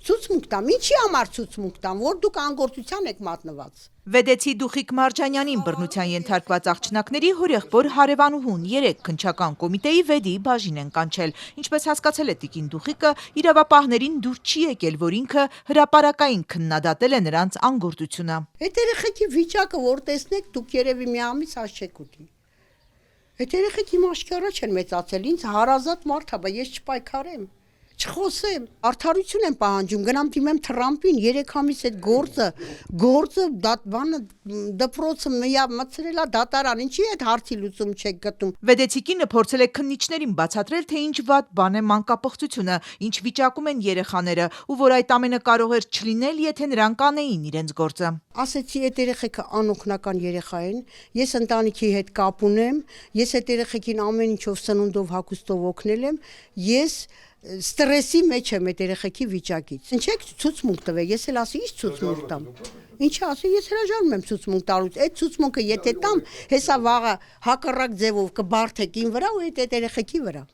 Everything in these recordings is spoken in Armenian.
Ցուցմունք տամ, ինչի համար ցուցմունք տամ, որ դուք անգործության եք մատնված։ Վեդեցի Դուխիկ Մարջանյանին բռնության ենթարկված աղջնակների հորեղբոր հարևանուհուն 3 քննչական կոմիտեի վեդի բաժին են կանչել։ Ինչպես հասկացել է տիկին Դուխիկը, իրավապահներին դուր չի եկել, որ ինքը հրապարակային քննադատել է նրանց անգործությունը։ Այդ երեխեքի վիճակը, որ տեսնեք, դուք երևի մի ամիս հաշ չեք ուտի։ Այդ երեխեքը իմ աչքի առաջ են մեծացել, ինձ հարազատ մարդ է, բայց ես չպայքարեմ, չխոսեմ, արդարություն եմ պահանջում, գնամ դիմեմ Թրամփին, 3 ամիս այդ գործը բանը դպրոցը մցրել է դատարան, ինչի այդ հարցի լուծում չեք գտնում։ Վեդեցի կինը փորձել է քննիչներին բացատրել, թե ինչ վատ բան է մանկապղծությունը, ինչ վիճակում են երեխաները, ու որ այդ ամենը կարող էր չլինել, եթե նրանք անեին իրենց գործը։ Ասեցի, այդ երեխեքը անօգնական երեխա են, ես ընտանիքի հետ կապ ունեմ, ես այդ երեխեքին ամեն ինչով սնունդով հագուստով օգնել եմ, ես ստրեսի մեջ եմ այդ երեխեքի վիճակից։ Ինչեք ցուցմունք տվել, ես էլ ասի, ինչ ցուցմունք տամ։ Ինչի ասի, ես հրաժարվում եմ ցուցմունք տալուց։ Այդ ցուցմունքը եթե տամ, հեսա վաղը հակառակ ձևով կբարթեք ին վրա ու այդ երեխեքի վրա։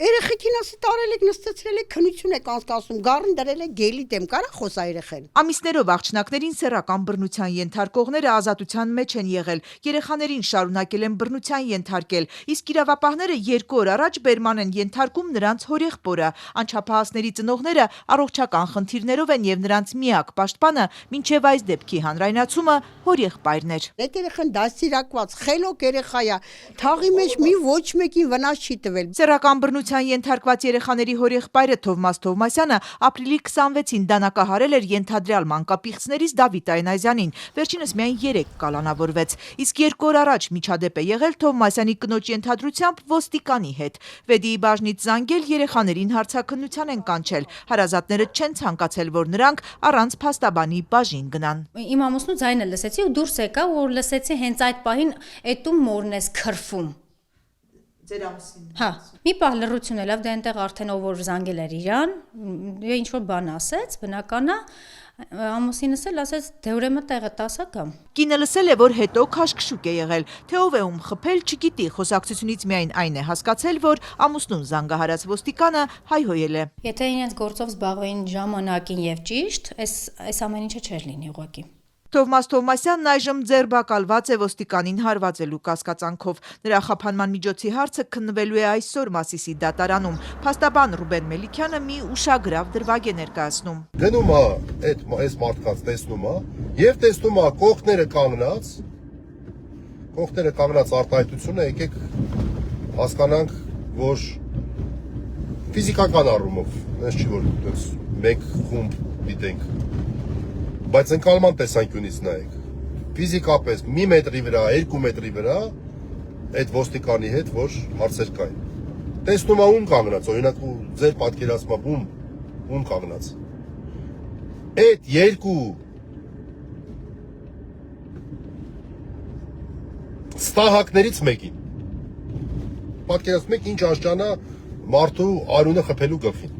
Երեխեքին ասի տարել եք, նստեցրել եք, քնություն եք անցկացնում, գառին դրել եք գելի դեմ, կարա խոսա երեխեն։ Ամիսներով աղջնակներին սեռական բռնության ենթարկողները ազատության մեջ են եղել, երեխաներին շարունակել են բռնության ենթարկել, իսկ իրավապահները 2 օր առաջ բերման են ենթարկում նրանց հորեղբորը։ Անչափահասների ծնողները առողջական խնդիրներով են եւ նրանց միակ պաշտպանը մինչեւ այս դեպքի հանրայնացումը հորեղբայրն էր։ Այդ երեխան դաստիարակված, խելոք երեխա է, թաղի մեջ մի ոչ մեկին վնաս չի տվել։ Սեռական բռնության ենթարկված երեխաների հորեղբայրը Թովմաս Թովմասյանը ապրիլի 26-ին դանակահարել էր ենթադրյալ մանկապիղծներից Դավիթ Այնազյանին, վերջինս միայն 3 կալանավորվեց, իսկ 2 օր առաջ միջադեպ է եղել Թովմասյանի կնոջ ենթադրությամբ ոստիկանի հետ։ Վեդիի բաժնից զանգել երեխաներին հարցաքննության են կանչել, հարազատները չեն ցանկացել, որ նրանք առանց փաստաբանի բաժին գնան։ Իմ ամուսնու ձայնը լսեցի ու դուրս եկա, որ լսեցի հենց այդ պահին էտում մորն ես քրֆում։ Ձեր ամուսին։ Հա, մի պահ լռություն ելավ, դե այնտեղ արդեն ով որ զանգել էր իրան, ինչ որ բան ասեց, բնական է, ամուսինս էլ ասեց, դե ուրեմն տեղը տասա կամ։ Կինը լսել է, որ հետո քաշքշուկ է եղել, թե ով է ում խփել, չգիտի, խոսակցությունից միայն այն է հասկացել, որ ամուսնուն զանգահարած ոստիկանը հայհոյել է։ Եթե իրենց գործով զբաղվեին ժամանակին եւ ճիշտ, այս ամեն ինչը չէր լինի ուղղակի։ Թովմաս Թովմասյանն այժմ ձերբակալված է ոստիկանին հարվածելու կասկածանքով։ Նրա խափանման միջոցի հարցը քննվելու է այսօր Մասիսի դատարանում։ Փաստաբան Ռուբեն Մելիքյանը մի ուշագրավ դրվագ է ներկայացնում։ Գնում է այս մարդկանց տեսնում է եւ տեսնում է կողքները կանգնած արտահայտությունը, եկեք հասկանանք, որ ֆիզիկական առումով, այնպես չի որ մեկ խումբ դիտենք, բայց ընկալման տեսանկյունից նայեք, ֆիզիկապես 1 մետրի վրա, 2 մետրի վրա այդ ոստիկանի հետ, որ հարցեր կային։ Տեսնում է ում կանգնած, օրինակ ձեր պատկերացմամբ ում կանգնած։ Այդ 2 ստահակներից մեկին։ Պատկերացնում եք ինչ աշճանա մարդու արյունը խփելու գլխին։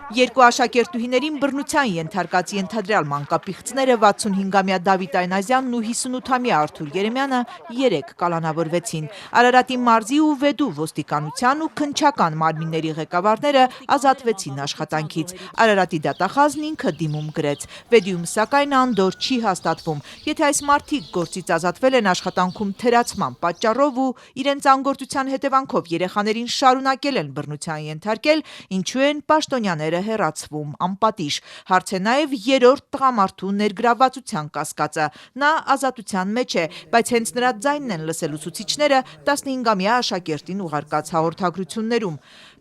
2 աշակերտուհիներին բռնության ենթարկած ենթադրյալ մանկապիղծները 65-ամյա Դավիթ Այնազյանն ու 58-ամյա Արթուր Երեմյանը 3 կալանավորվեցին։ Արարատի մարզի ու Վեդու ոստիկանության ու քննչական մարմինների ղեկավարները ազատվեցին աշխատանքից։ Արարատի դատախազն ինքը դիմում գրեց։ Վեդիում սակայն անդորր չի հաստատվում։ Եթե այս մարդիկ գործից ազատվել են աշխատանքում թերացման պատճառով ու իրենց անգործության հետևանքով երեխաներին շարունակել են բռնության ենթարկել, ինչու են պաշտոնյաները հեռացվում անպատիժ։ Հարց է նաև 3-րդ տղամարդու ներգրավվածության կասկածը։ Նա ազատության մեջ է, բայց հենց նրա ձայնն են լսել ուսուցիչները 15-ամյա աշակերտին ուղարկած հաղորդագրություններում։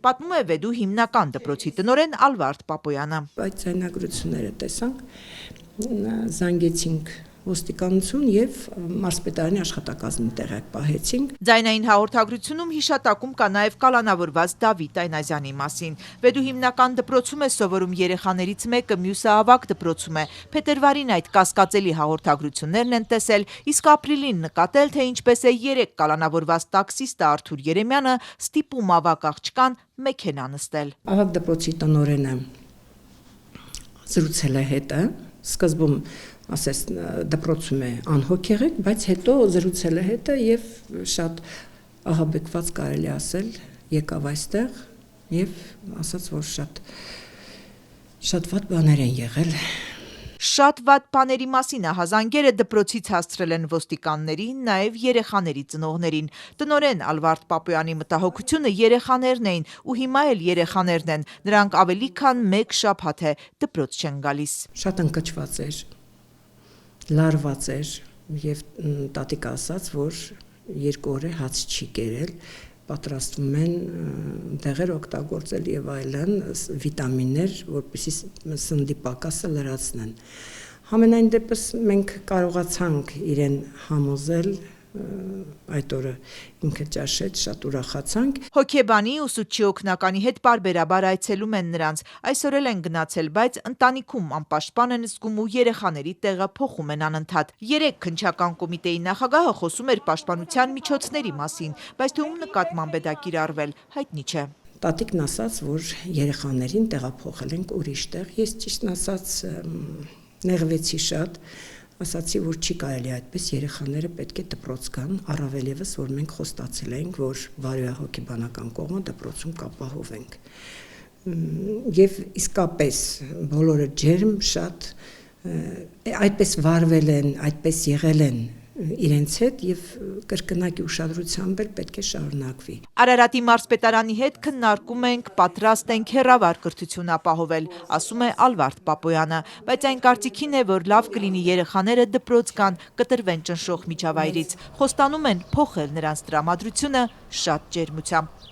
Պատմում է Վեդու հիմնական դպրոցի տնօրեն Ալվարդ Պապոյանը։ Այդ ձայնագրությունները տեսանք, զանգեցինք ոստիկանություն եւ մարզպետարանի աշխատակազմի տեղակ պահեցինք։ Ձայնային հաղորդագրությունում հիշատակում կա նաև կալանավորված Դավիթ Այնազյանի մասին։ Վեդու հիմնական դպրոցում է սովորում երեխաներից մեկը, մյուսը ավագ դպրոցում է։ Փետրվարին այդ կասկածելի հաղորդագրություններն են տեսել, իսկ ապրիլին նկատել, թե ինչպես է 3 կալանավորված տաքսիստը Արթուր Երեմյանը ստիպում ավագ աղջկան մեքենա նստել։ Ավագ դպրոցի տնօրենը զրուցել է հետը, սկզբում ասես դպրոցում է անհոգ եղեք, բայց հետո զրուցել է հետը եւ շատ ահաբեկված կարելի ասել եկավ այստեղ եւ ասաց, որ շատ վատ բաներ են եղել։ Շատ վատ բաների մասին ահազանգերը դպրոցից հասցրել են ոստիկաններին, նաև երեխաների ծնողներին։ Տնօրեն Ալվարդ Պապոյանի մտահոգությունը երեխաներն էին ու հիմա էլ երեխաներն են։ Նրանք ավելի քան 1 շաբաթ է դպրոց չեն գալիս։ Շատ ընկճված էր, լարված էր եւ տատիկը ասաց, որ 2 օր է հաց չի կերել, պատրաստվում են դեղեր օգտագործել եւ այլն, վիտամիններ, որպեսզի սննդի պակասը լրացնեն։ Համենայն դեպս մենք կարողացանք իրեն համոզել, այդ օրը ինքը ճաշեց, շատ ուրախացանք։ Հոգեբանի ուսուցչի օգնականի հետ պարբերաբար այցելում են նրանց, այսօր էլ են գնացել, բայց ընտանիքում անպաշտպան են զգում ու երեխաների տեղը փոխում են անընդհատ։ 3 քննչական կոմիտեի նախագահը խոսում էր պաշտպանության միջոցների մասին, բայց թե ում նկատմամբ է դա կիրառվել, հայտնի չէ։ Տատիկն ասաց, որ երեխաներին տեղափոխել ենք ուրիշ տեղ, ես ճիշտն ասած նեղվեցի շատ, ասացի, որ չի կարելի այդպես, երեխաները պետք է դպրոց գան, առավել եւս, որ մենք խոստացել ենք, որ բարոյահոգեբանական կողմը դպրոցում կապահովենք։ Եվ իսկապես բոլորը ջերմ շատ այդպես վարվել են, այդպես եղել են իրենց հետ եւ կրկնակի ուշադրությամբ էլ պետք է շարունակվի։ Արարատի մարզպետարանի հետ քննարկում ենք, պատրաստ ենք հեռավար կրթություն ապահովել, ասում է Ալվարդ Պապոյանը, բայց այն կարծիքին է, որ լավ կլինի երեխաները դպրոց գան, կտրվեն ճնշող միջավայրից։ Խոստանում են փոխել նրանց տրամադրությունը շատ ջերմությամբ։